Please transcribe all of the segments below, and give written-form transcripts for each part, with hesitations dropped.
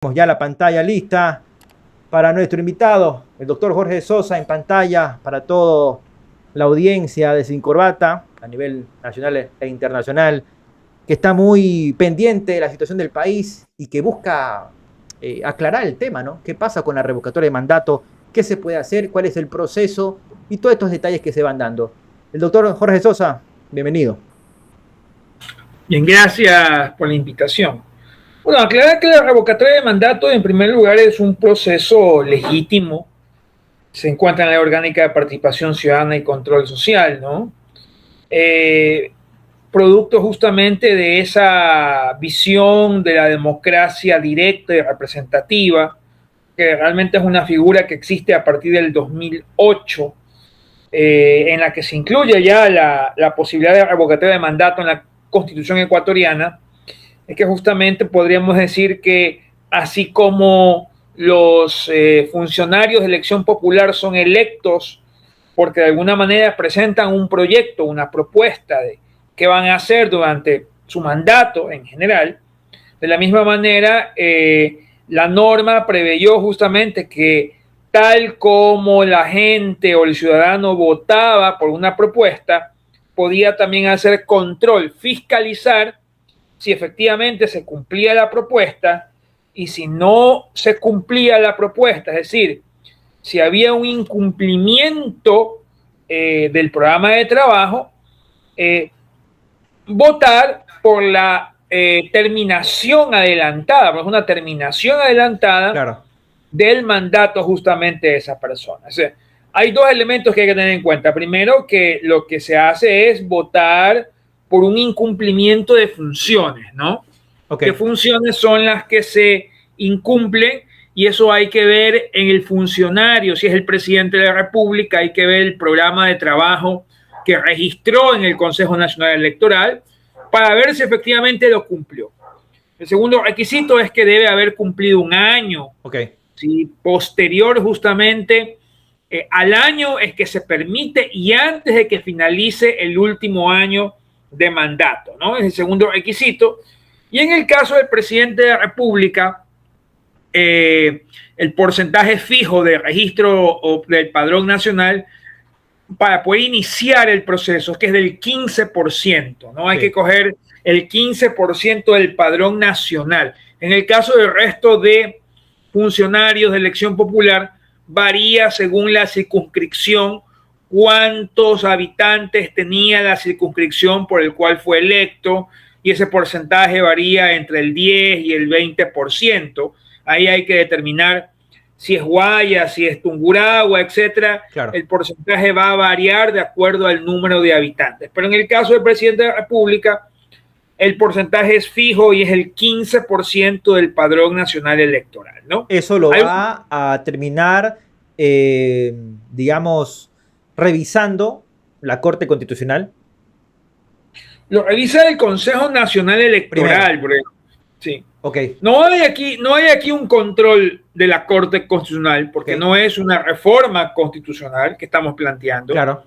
Tenemos ya la pantalla lista para nuestro invitado, el doctor Jorge Sosa, en pantalla para toda la audiencia de Sin Corbata a nivel nacional e internacional, que está muy pendiente de la situación del país y que busca aclarar el tema, ¿no? ¿Qué pasa con la revocatoria de mandato? ¿Qué se puede hacer? ¿Cuál es el proceso? Y todos estos detalles que se van dando. El doctor Jorge Sosa, bienvenido. Bien, gracias por la invitación. Bueno, aclarar que la revocatoria de mandato, en primer lugar, es un proceso legítimo. Se encuentra en la orgánica de participación ciudadana y control social, ¿no? Producto justamente de esa visión de la democracia directa y representativa, que realmente es una figura que existe a partir del 2008, en la que se incluye ya la posibilidad de revocatoria de mandato en la Constitución ecuatoriana. Es que justamente podríamos decir que así como los funcionarios de elección popular son electos porque de alguna manera presentan un proyecto, una propuesta de qué van a hacer durante su mandato en general, de la misma manera la norma preveyó justamente que tal como la gente o el ciudadano votaba por una propuesta, podía también hacer control, fiscalizar si efectivamente se cumplía la propuesta, y si no se cumplía la propuesta, es decir, si había un incumplimiento del programa de trabajo, votar por la terminación adelantada, porque es una terminación adelantada, Claro, del mandato justamente de esa persona. O sea, hay dos elementos que hay que tener en cuenta. Primero, que lo que se hace es votar por un incumplimiento de funciones, ¿no? ok. ¿Qué funciones son las que se incumplen? Y eso hay que ver en el funcionario. Si es el presidente de la República, hay que ver el programa de trabajo que registró en el Consejo Nacional Electoral para ver si efectivamente lo cumplió. El segundo requisito es que debe haber cumplido un año. Ok. ¿Sí? Posterior justamente al año es que se permite, y antes de que finalice el último año de mandato, ¿no? Es el segundo requisito. Y en el caso del presidente de la República, el porcentaje fijo de registro del padrón nacional para poder iniciar el proceso, que es del 15%, ¿no? Hay que coger el 15% del padrón nacional. En el caso del resto de funcionarios de elección popular, varía según la circunscripción cuántos habitantes tenía la circunscripción por el cual fue electo, y ese porcentaje varía entre el 10 y el 20%. Ahí hay que determinar si es Guayas, si es Tungurahua, etcétera. Claro. El porcentaje va a variar de acuerdo al número de habitantes. Pero en el caso del presidente de la República, el porcentaje es fijo y es el 15% del padrón nacional electoral, ¿no? Eso lo va a terminar, digamos, revisando la Corte Constitucional. Lo revisa el Consejo Nacional Electoral, Bruno. Sí. Okay. No hay aquí un control de la Corte Constitucional, porque no es una reforma constitucional que estamos planteando. Claro.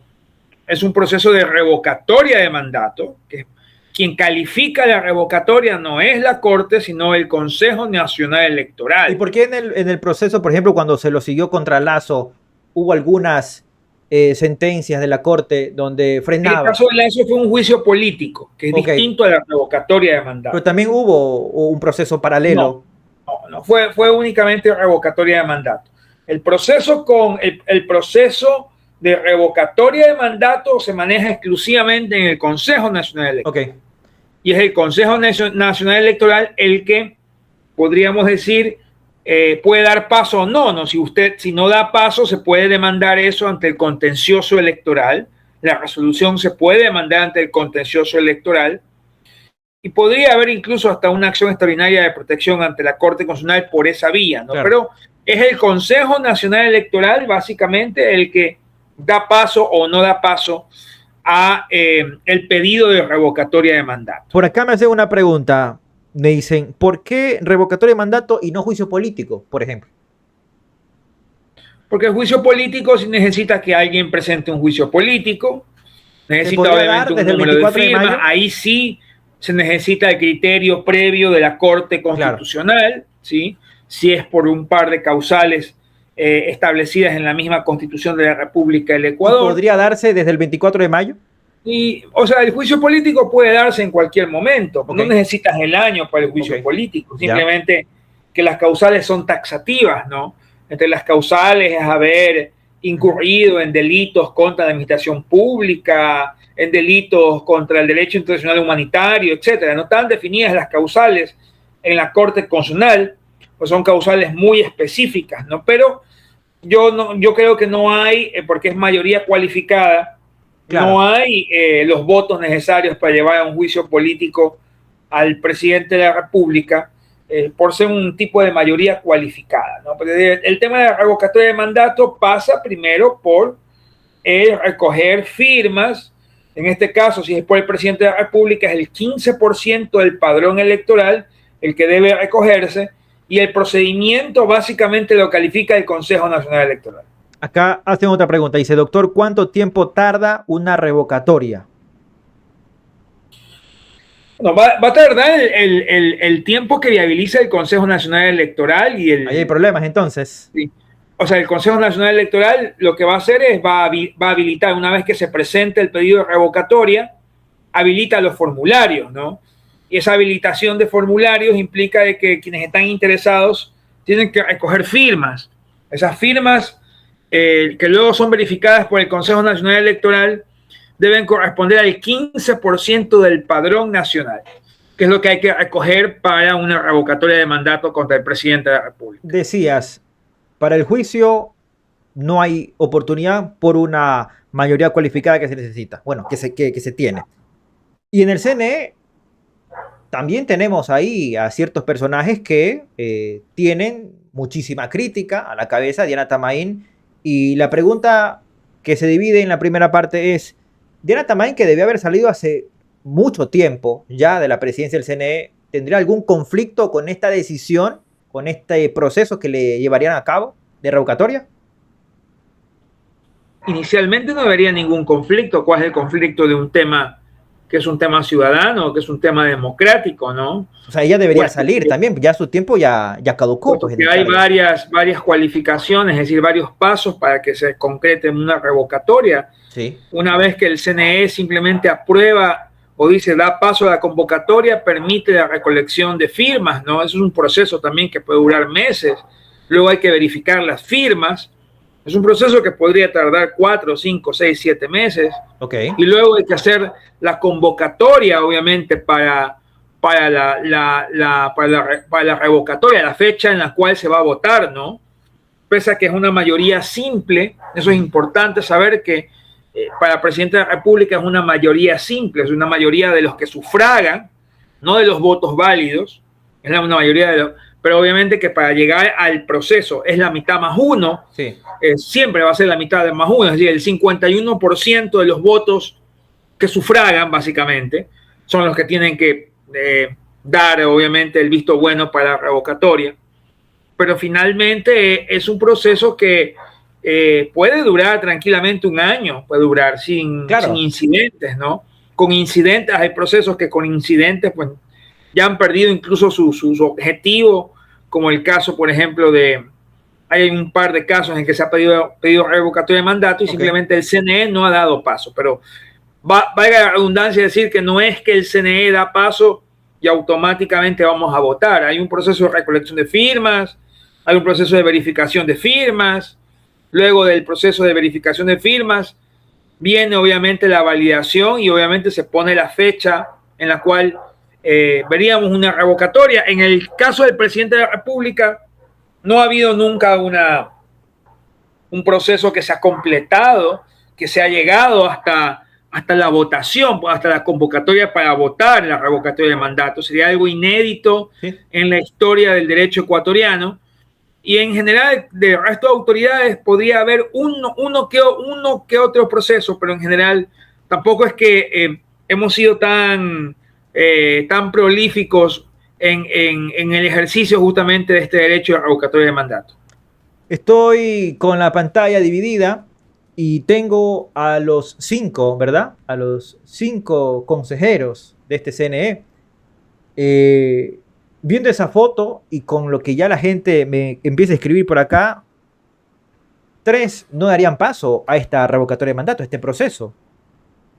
Es un proceso de revocatoria de mandato, que quien califica la revocatoria no es la Corte, sino el Consejo Nacional Electoral. ¿Y por qué en el proceso, por ejemplo, cuando se lo siguió contra Lasso, hubo algunas sentencias de la Corte donde frenaba? En el caso de Lasso fue un juicio político, que es distinto a la revocatoria de mandato. Pero también hubo un proceso paralelo. No, fue únicamente revocatoria de mandato. El proceso de revocatoria de mandato se maneja exclusivamente en el Consejo Nacional Electoral. Y es el Consejo Nacional Electoral el que, podríamos decir, puede dar paso o no. Si no da paso, se puede demandar eso ante el contencioso electoral. La resolución se puede demandar ante el contencioso electoral. Y podría haber incluso hasta una acción extraordinaria de protección ante la Corte Constitucional por esa vía, ¿no? Claro. Pero es el Consejo Nacional Electoral básicamente el que da paso o no da paso a el pedido de revocatoria de mandato. Por acá me hacen una pregunta. Me dicen, ¿por qué revocatoria de mandato y no juicio político, por ejemplo? Porque el juicio político sí necesita que alguien presente un juicio político, necesita obviamente un número de firmas, ahí sí se necesita el criterio previo de la Corte Constitucional, claro. ¿Sí? si es por un par de causales establecidas en la misma Constitución de la República del Ecuador. ¿Podría darse desde el 24 de mayo? Y, o sea, el juicio político puede darse en cualquier momento. Okay. No necesitas el año para el juicio político. Simplemente que las causales son taxativas, ¿no? Entre las causales es haber incurrido en delitos contra la administración pública, en delitos contra el derecho internacional humanitario, etcétera. No están definidas las causales en la Corte Constitucional, pues son causales muy específicas, ¿no? Pero yo creo que no hay, porque es mayoría cualificada, claro. No hay los votos necesarios para llevar a un juicio político al presidente de la República por ser un tipo de mayoría cualificada, ¿no? El tema de la revocatoria de mandato pasa primero por recoger firmas. En este caso, si es por el presidente de la República, es el 15% del padrón electoral el que debe recogerse, y el procedimiento básicamente lo califica el Consejo Nacional Electoral. Acá hacen otra pregunta. Dice, doctor, ¿cuánto tiempo tarda una revocatoria? No, va a tardar el tiempo que viabiliza el Consejo Nacional Electoral. Ahí hay problemas, entonces. Sí. O sea, el Consejo Nacional Electoral lo que va a hacer es, va a habilitar, una vez que se presente el pedido de revocatoria, habilita los formularios, ¿no? Y esa habilitación de formularios implica de que quienes están interesados tienen que recoger firmas. Esas firmas, que luego son verificadas por el Consejo Nacional Electoral, deben corresponder al 15% del padrón nacional, que es lo que hay que recoger para una revocatoria de mandato contra el presidente de la República. Decías, para el juicio no hay oportunidad por una mayoría cualificada que se necesita, bueno, que se tiene. Y en el CNE también tenemos ahí a ciertos personajes que tienen muchísima crítica a la cabeza, Diana Tamain, y la pregunta que se divide en la primera parte es, Diana Tamain, que debió haber salido hace mucho tiempo ya de la presidencia del CNE, ¿tendría algún conflicto con esta decisión, con este proceso que le llevarían a cabo de revocatoria? Inicialmente no habría ningún conflicto. ¿Cuál es el conflicto de un tema que es un tema ciudadano, que es un tema democrático, ¿no? O sea, ella debería salir también, ya su tiempo ya caducó. Pues, hay varias cualificaciones, es decir, varios pasos para que se concrete una revocatoria. Sí. Una vez que el CNE simplemente aprueba o dice da paso a la convocatoria, permite la recolección de firmas, ¿no? Eso es un proceso también que puede durar meses. Luego hay que verificar las firmas. Es un proceso que podría tardar 4, 5, 6, 7 meses. Okay. Y luego hay que hacer la convocatoria, obviamente, para la revocatoria, la fecha en la cual se va a votar, ¿no? Pese a que es una mayoría simple, eso es importante saber que para el presidente de la República es una mayoría simple, es una mayoría de los que sufragan, no de los votos válidos, es una mayoría de los... Pero obviamente que para llegar al proceso es la mitad más uno, sí. Siempre va a ser la mitad de más uno, es decir, el 51% de los votos que sufragan, básicamente, son los que tienen que dar, obviamente, el visto bueno para la revocatoria. Pero finalmente es un proceso que puede durar tranquilamente un año, puede durar sin incidentes, ¿no? Con incidentes, hay procesos que con incidentes, pues, ya han perdido incluso su objetivo, como el caso, por ejemplo, hay un par de casos en que se ha pedido revocatoria de mandato y simplemente el CNE no ha dado paso, pero valga la redundancia decir que no es que el CNE da paso y automáticamente vamos a votar. Hay un proceso de recolección de firmas, hay un proceso de verificación de firmas, luego del proceso de verificación de firmas viene obviamente la validación y obviamente se pone la fecha en la cual veríamos una revocatoria. En el caso del presidente de la República, no ha habido nunca un proceso que se ha completado, que se ha llegado hasta la votación, hasta la convocatoria para votar la revocatoria de mandato. Sería algo inédito en la historia del derecho ecuatoriano. Y en general, del resto de autoridades, podría haber uno que otro proceso, pero en general tampoco es que hemos sido tan prolíficos en el ejercicio justamente de este derecho de revocatoria de mandato. Estoy con la pantalla dividida y tengo a los 5, ¿verdad? A los 5 consejeros de este CNE. Viendo esa foto y con lo que ya la gente me empieza a escribir por acá, 3 no darían paso a esta revocatoria de mandato, a este proceso.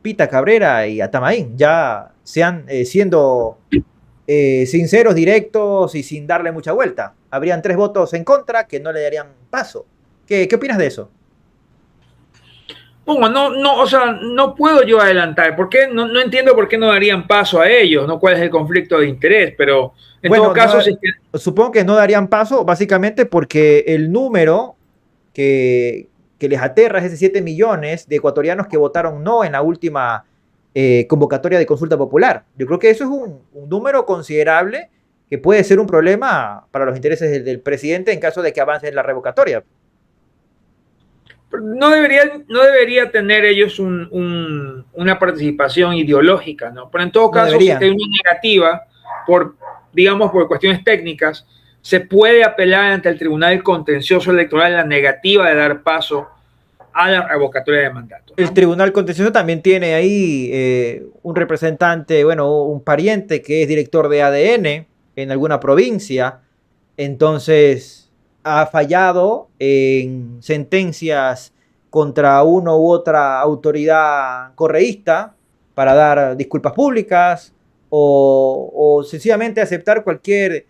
Pita, Cabrera y Atamaín ya sean siendo sinceros, directos y sin darle mucha vuelta. Habrían 3 votos en contra que no le darían paso. ¿Qué opinas de eso? Bueno, no, o sea, no puedo yo adelantar. ¿Por qué? No entiendo por qué no darían paso a ellos, ¿no? ¿Cuál es el conflicto de interés? Pero en Bueno, todo caso, supongo que no darían paso básicamente porque el número que les aterra es ese 7 millones de ecuatorianos que votaron no en la última convocatoria de consulta popular. Yo creo que eso es un número considerable que puede ser un problema para los intereses del presidente en caso de que avance en la revocatoria. no debería tener ellos una participación ideológica, ¿no? Pero en todo caso, si hay una negativa, digamos, por cuestiones técnicas, se puede apelar ante el Tribunal Contencioso Electoral la negativa de dar paso a la revocatoria de mandato, ¿no? El Tribunal Contencioso también tiene ahí un representante, bueno, un pariente que es director de ADN en alguna provincia, entonces ha fallado en sentencias contra uno u otra autoridad correísta para dar disculpas públicas o sencillamente aceptar cualquier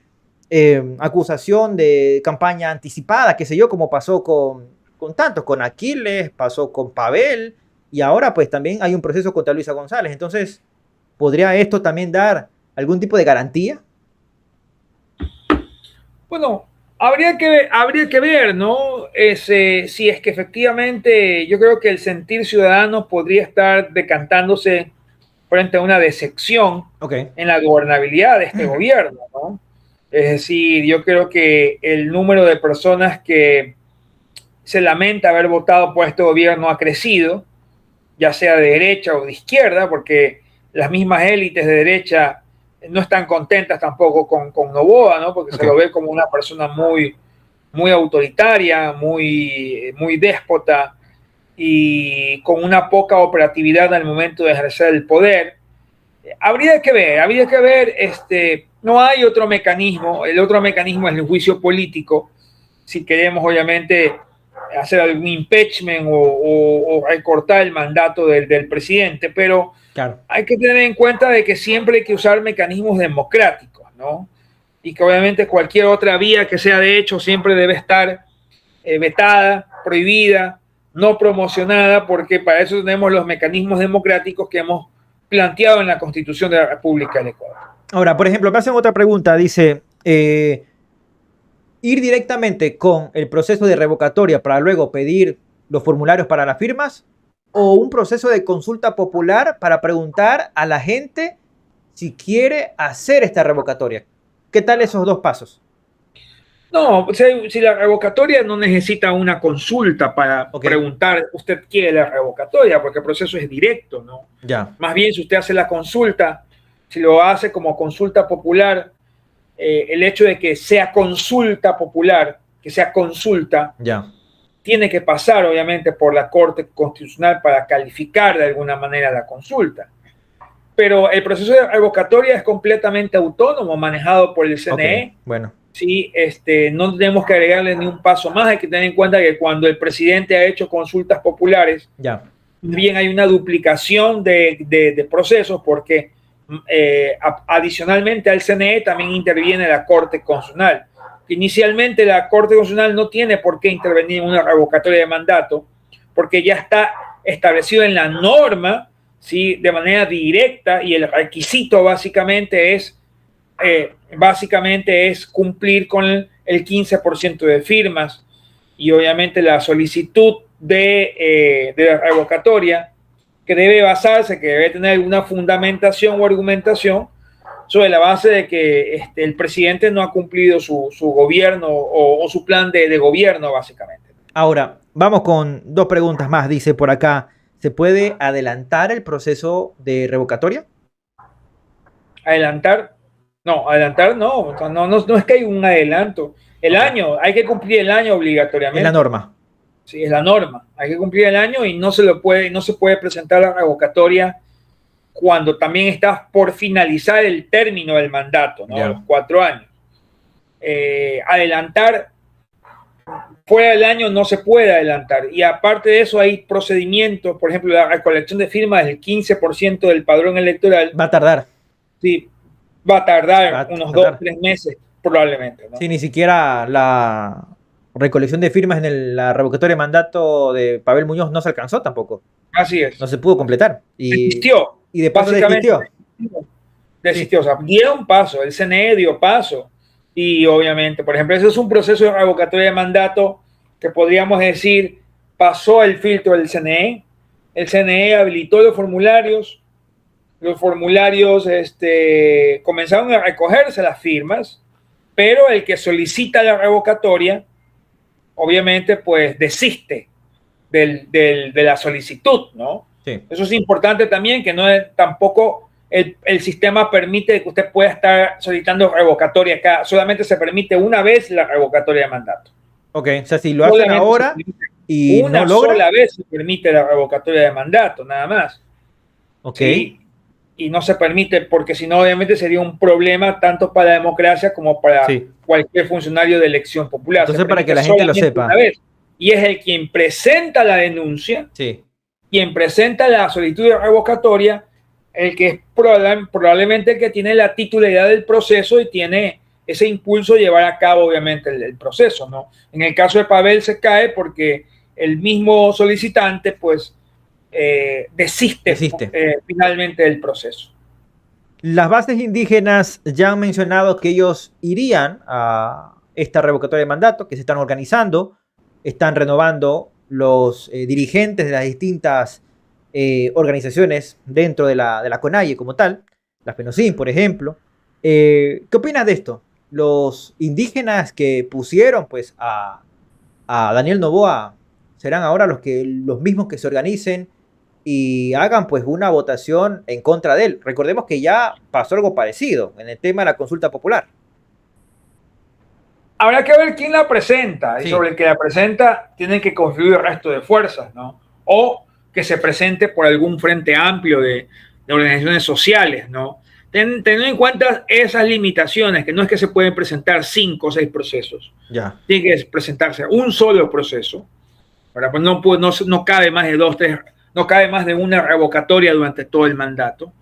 acusación de campaña anticipada, qué sé yo, como pasó con tantos, con Aquiles, pasó con Pavel y ahora pues también hay un proceso contra Luisa González. Entonces, ¿podría esto también dar algún tipo de garantía? Bueno, habría que ver, ¿no? Si es que efectivamente yo creo que el sentir ciudadano podría estar decantándose frente a una decepción en la gobernabilidad de este gobierno, ¿no? Es decir, yo creo que el número de personas que se lamenta haber votado por este gobierno ha crecido, ya sea de derecha o de izquierda, porque las mismas élites de derecha no están contentas tampoco con Noboa, ¿no? Porque se lo ve como una persona muy autoritaria, muy déspota y con una poca operatividad al momento de ejercer el poder. Habría que ver, no hay otro mecanismo, el otro mecanismo es el juicio político, si queremos obviamente hacer algún impeachment o recortar el mandato del presidente, pero claro, hay que tener en cuenta de que siempre hay que usar mecanismos democráticos, ¿no? Y que obviamente cualquier otra vía que sea de hecho siempre debe estar vetada, prohibida, no promocionada, porque para eso tenemos los mecanismos democráticos que hemos planteado en la Constitución de la República del Ecuador. Ahora, por ejemplo, me hacen otra pregunta, dice, ir directamente con el proceso de revocatoria para luego pedir los formularios para las firmas o un proceso de consulta popular para preguntar a la gente si quiere hacer esta revocatoria. ¿Qué tal esos dos pasos? No, si la revocatoria no necesita una consulta para preguntar, usted quiere la revocatoria, porque el proceso es directo, ¿no? Ya. Más bien, si usted hace la consulta, si lo hace como consulta popular, el hecho de que sea consulta popular, que sea consulta, ya, tiene que pasar, obviamente, por la Corte Constitucional para calificar de alguna manera la consulta. Pero el proceso de revocatoria es completamente autónomo, manejado por el CNE. Bueno. Sí, no tenemos que agregarle ni un paso más. Hay que tener en cuenta que cuando el presidente ha hecho consultas populares, bien hay una duplicación de procesos porque adicionalmente al CNE también interviene la Corte Constitucional. Inicialmente la Corte Constitucional no tiene por qué intervenir en una revocatoria de mandato porque ya está establecido en la norma, ¿sí?, de manera directa, y el requisito básicamente es cumplir con el 15% de firmas y obviamente la solicitud de la revocatoria que debe basarse, que debe tener alguna fundamentación o argumentación sobre la base de que el presidente no ha cumplido su gobierno o su plan de gobierno básicamente. Ahora, vamos con dos preguntas más, dice por acá. ¿Se puede adelantar el proceso de revocatoria? Adelantar no, no es que hay un adelanto. El año, hay que cumplir el año obligatoriamente. Es la norma. Sí, es la norma. Hay que cumplir el año y no se puede presentar la revocatoria cuando también estás por finalizar el término del mandato, ¿no? Los 4 años. Adelantar fuera del año no se puede adelantar. Y aparte de eso hay procedimientos, por ejemplo, la recolección de firmas del 15% del padrón electoral. Va a tardar. Sí, va a tardar unos 2-3 meses probablemente, ¿no? Sí, ni siquiera la recolección de firmas en la revocatoria de mandato de Pavel Muñoz no se alcanzó tampoco. Así es. No se pudo completar. Desistió. Y de paso desistió. Desistió. Sí. O sea, dieron paso, el CNE dio paso. Y obviamente, por ejemplo, eso es un proceso de revocatoria de mandato que podríamos decir pasó el filtro del CNE. El CNE habilitó los formularios comenzaron a recogerse las firmas, pero el que solicita la revocatoria, obviamente, pues desiste de la solicitud, ¿no? Sí. Eso es importante también, que no es, tampoco el sistema permite que usted pueda estar solicitando revocatoria acá, solamente se permite una vez la revocatoria de mandato. Ok, o sea, si lo hacen ahora y una no logra, sola vez se permite la revocatoria de mandato, nada más. Ok. ¿Sí? Y no se permite, porque si no, obviamente sería un problema tanto para la democracia como para cualquier funcionario de elección popular. Entonces, para que la gente lo sepa. Y es el quien presenta la denuncia, quien presenta la solicitud de revocatoria, el que es probablemente el que tiene la titularidad del proceso y tiene ese impulso de llevar a cabo, obviamente, el proceso, ¿no? En el caso de Pavel se cae porque el mismo solicitante, pues, desiste. Finalmente del proceso. Las bases indígenas ya han mencionado que ellos irían a esta revocatoria de mandato, que se están organizando, están renovando los dirigentes de las distintas organizaciones dentro de la CONAIE como tal, la FENOCIN, por ejemplo. ¿Qué opinas de esto? Los indígenas que pusieron pues, a Daniel Noboa serán ahora los mismos que se organicen y hagan pues una votación en contra de él. Recordemos que ya pasó algo parecido en el tema de la consulta popular. Habrá que ver quién la presenta, y sobre el que la presenta tienen que confluir el resto de fuerzas, ¿no? O que se presente por algún frente amplio de organizaciones sociales, ¿no? Teniendo en cuenta esas limitaciones, que no es que se pueden presentar 5 o 6 procesos. Tiene que presentarse un solo proceso. Ahora, pues no cabe más de 2, 3, no cabe más de una revocatoria durante todo el mandato.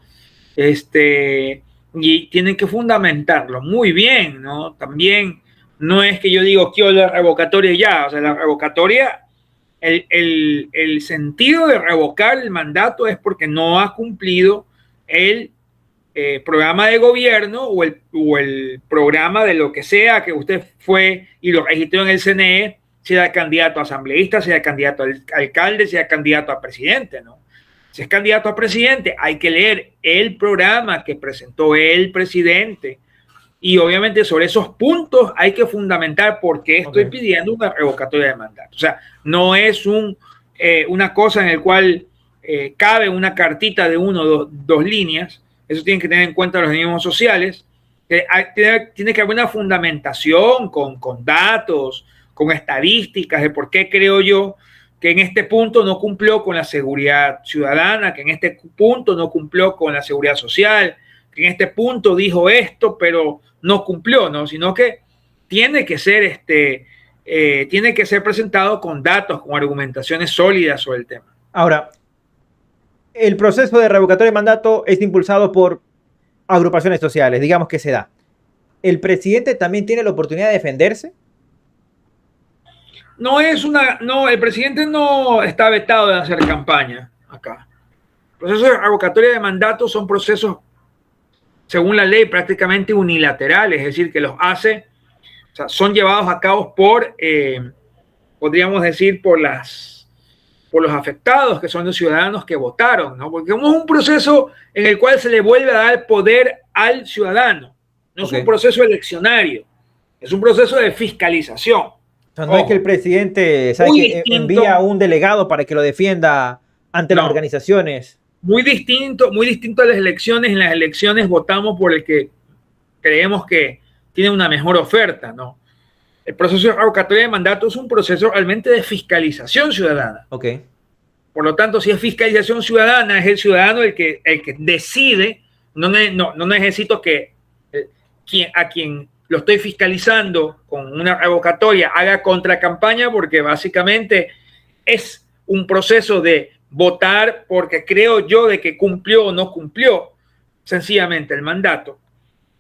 Y tienen que fundamentarlo muy bien, ¿no? También no es que yo digo quiero la revocatoria ya, o sea, la revocatoria, el sentido de revocar el mandato es porque no ha cumplido el programa de gobierno o el programa de lo que sea que usted fue y lo registró en el CNE, sea candidato a asambleísta, sea candidato a alcalde, sea candidato a presidente, ¿no? Si es candidato a presidente, hay que leer el programa que presentó el presidente y obviamente sobre esos puntos hay que fundamentar por qué estoy pidiendo una revocatoria de mandato. O sea, no es una cosa en la cual cabe una cartita de 1 o 2 líneas. Eso tienen que tener en cuenta los organismos sociales. Tiene que haber una fundamentación con datos, con estadísticas de por qué creo yo que en este punto no cumplió con la seguridad ciudadana, que en este punto no cumplió con la seguridad social, que en este punto dijo esto, pero no cumplió, ¿no? Sino que tiene que ser presentado con datos, con argumentaciones sólidas sobre el tema. Ahora, el proceso de revocatoria de mandato es impulsado por agrupaciones sociales, digamos que se da. ¿El presidente también tiene la oportunidad de defenderse? No, el presidente no está vetado de hacer campaña acá. Procesos de revocatoria de mandato son procesos, según la ley, prácticamente unilaterales, es decir, que los hace, o sea, son llevados a cabo por, podríamos decir, por los afectados, que son los ciudadanos que votaron, ¿no? Porque es un proceso en el cual se le vuelve a dar poder al ciudadano. No es un proceso eleccionario, es un proceso de fiscalización. O sea, no es que el presidente envía a un delegado para que lo defienda ante las organizaciones. Muy distinto a las elecciones. En las elecciones votamos por el que creemos que tiene una mejor oferta, ¿no? El proceso de revocatoria de mandato es un proceso realmente de fiscalización ciudadana. Por lo tanto, si es fiscalización ciudadana, es el ciudadano el que decide. No necesito que a quien lo estoy fiscalizando con una revocatoria haga contracampaña, porque básicamente es un proceso de votar porque creo yo de que cumplió o no cumplió sencillamente el mandato.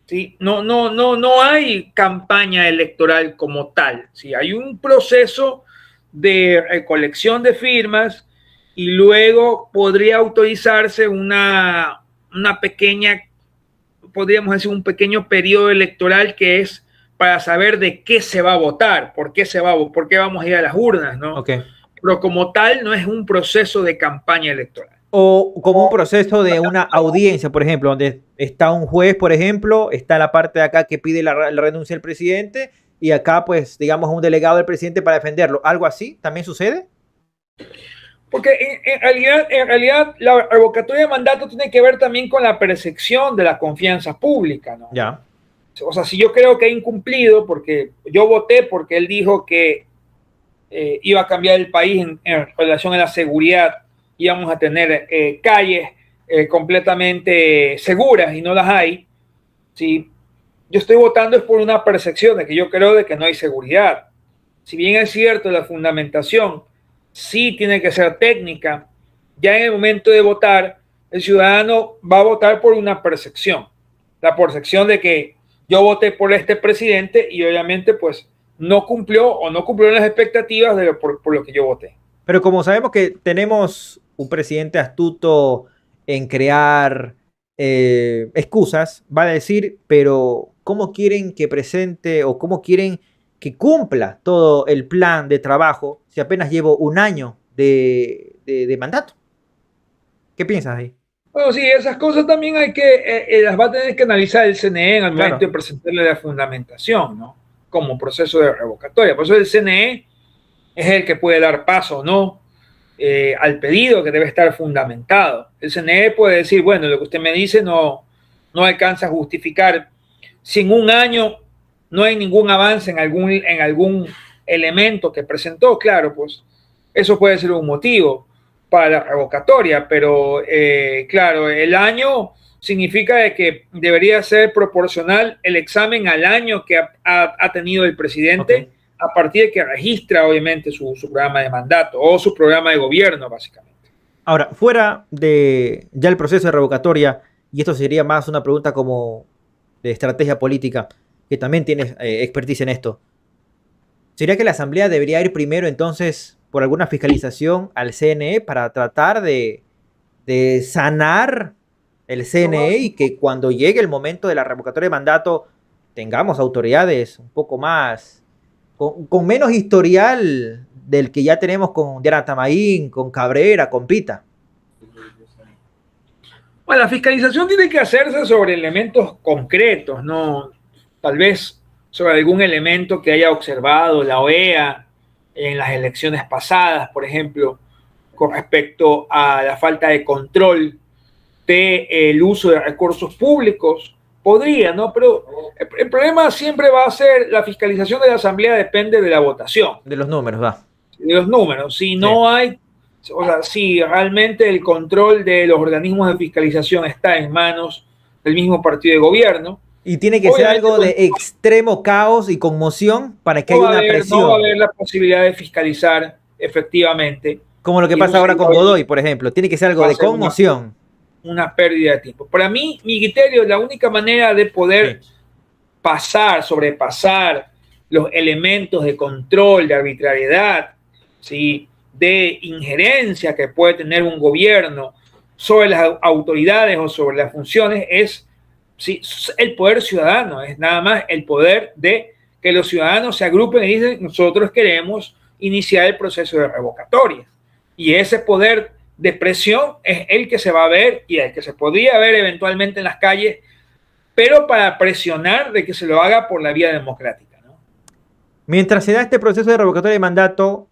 ¿Sí? No hay campaña electoral como tal. ¿Sí? Hay un proceso de recolección de firmas y luego podría autorizarse una pequeña, podríamos decir, un pequeño periodo electoral que es para saber de qué se va a votar, por qué vamos a ir a las urnas, ¿no? Okay. Pero como tal no es un proceso de campaña electoral. O como un proceso de una audiencia, por ejemplo, donde está un juez, por ejemplo, está la parte de acá que pide la renuncia del presidente y acá, pues, digamos, un delegado del presidente para defenderlo. ¿Algo así también sucede? Porque en realidad la revocatoria de mandato tiene que ver también con la percepción de la confianza pública, ¿no? Ya. O sea, si yo creo que ha incumplido, porque yo voté porque él dijo que iba a cambiar el país en relación a la seguridad, íbamos a tener calles completamente seguras y no las hay. Si yo estoy votando es por una percepción de que yo creo de que no hay seguridad. Si bien es cierto, la fundamentación sí tiene que ser técnica, ya en el momento de votar, el ciudadano va a votar por una percepción. La percepción de que yo voté por este presidente y obviamente pues no cumplió o no cumplió las expectativas por lo que yo voté. Pero como sabemos que tenemos un presidente astuto en crear excusas, va a decir, pero ¿cómo quieren que presente o cómo quieren que cumpla todo el plan de trabajo si apenas llevo un año de mandato? ¿Qué piensas ahí? Bueno, sí, esas cosas también las va a tener que analizar el CNE en el momento de presentarle la fundamentación, ¿no? Como proceso de revocatoria. Por eso el CNE es el que puede dar paso o no al pedido, que debe estar fundamentado. El CNE puede decir, bueno, lo que usted me dice no alcanza a justificar. Si en un año no hay ningún avance en algún elemento que presentó, claro, pues eso puede ser un motivo para la revocatoria, pero claro, el año significa de que debería ser proporcional el examen al año que ha tenido el presidente. Okay. A partir de que registra, obviamente, su programa de mandato o su programa de gobierno, básicamente. Ahora, fuera de ya el proceso de revocatoria, y esto sería más una pregunta como de estrategia política, que también tienes expertise en esto, ¿sería que la Asamblea debería ir primero entonces por alguna fiscalización al CNE para tratar de sanar el CNE y que cuando llegue el momento de la revocatoria de mandato tengamos autoridades un poco más con menos historial del que ya tenemos con Diana Tamaín, con Cabrera, con Pita? Bueno, la fiscalización tiene que hacerse sobre elementos concretos, ¿no? Tal vez sobre algún elemento que haya observado la OEA en las elecciones pasadas, por ejemplo, con respecto a la falta de control del uso de recursos públicos. Podría, ¿no? Pero el problema siempre va a ser la fiscalización de la Asamblea depende de la votación. De los números, va. De los números. Si no hay, o sea, si realmente el control de los organismos de fiscalización está en manos del mismo partido de gobierno. Y tiene que ser algo de extremo caos y conmoción para que haya una presión. No va a haber la posibilidad de fiscalizar efectivamente. Como lo que pasa ahora con Godoy, por ejemplo. Tiene que ser algo de conmoción. Una pérdida de tiempo. Para mí, mi criterio, la única manera de poder sobrepasar los elementos de control, de arbitrariedad, ¿sí?, de injerencia que puede tener un gobierno sobre las autoridades o sobre las funciones, es el poder ciudadano, es nada más el poder de que los ciudadanos se agrupen y dicen, nosotros queremos iniciar el proceso de revocatoria. Y ese poder de presión es el que se va a ver y el que se podría ver eventualmente en las calles, pero para presionar de que se lo haga por la vía democrática, ¿no? Mientras se da este proceso de revocatoria de mandato,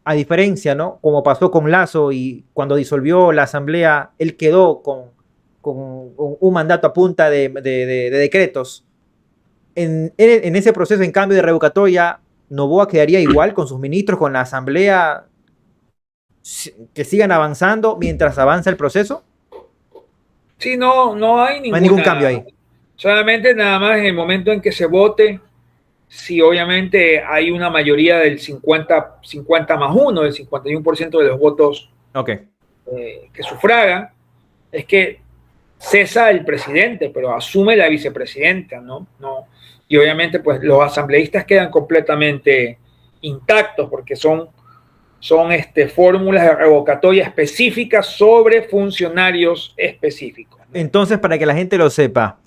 a diferencia, ¿no?, como pasó con Lasso y cuando disolvió la Asamblea, él quedó con un mandato a punta de decretos. En ese proceso, en cambio, de revocatoria, Noboa quedaría igual con sus ministros, con la Asamblea que sigan avanzando mientras avanza el proceso. Sí, no hay No hay ningún cambio ahí. Solamente nada más en el momento en que se vote, si obviamente hay una mayoría del 50+1, del 51% de los votos Ok. Que sufragan, es que cesa el presidente, pero asume la vicepresidenta, ¿no? Y obviamente pues los asambleístas quedan completamente intactos porque son fórmulas de revocatoria específicas sobre funcionarios específicos, ¿no? Entonces, para que la gente lo sepa,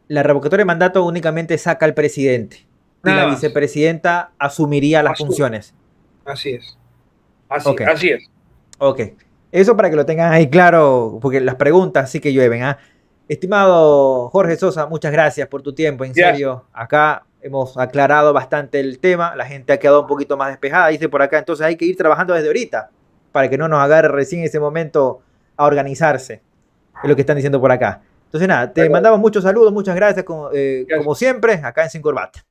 la revocatoria de mandato únicamente saca al presidente y la Nada más. vicepresidenta asumiría las funciones. Así es. Ok, Así es. ok. Eso para que lo tengan ahí claro, porque las preguntas sí que llueven. ¿Ah? Estimado Jorge Sosa, muchas gracias por tu tiempo. En serio, acá hemos aclarado bastante el tema. La gente ha quedado un poquito más despejada, dice por acá. Entonces hay que ir trabajando desde ahorita para que no nos agarre recién ese momento a organizarse. Es lo que están diciendo por acá. Entonces nada, te mandamos muchos saludos, muchas gracias como siempre, acá en Sin Corbata.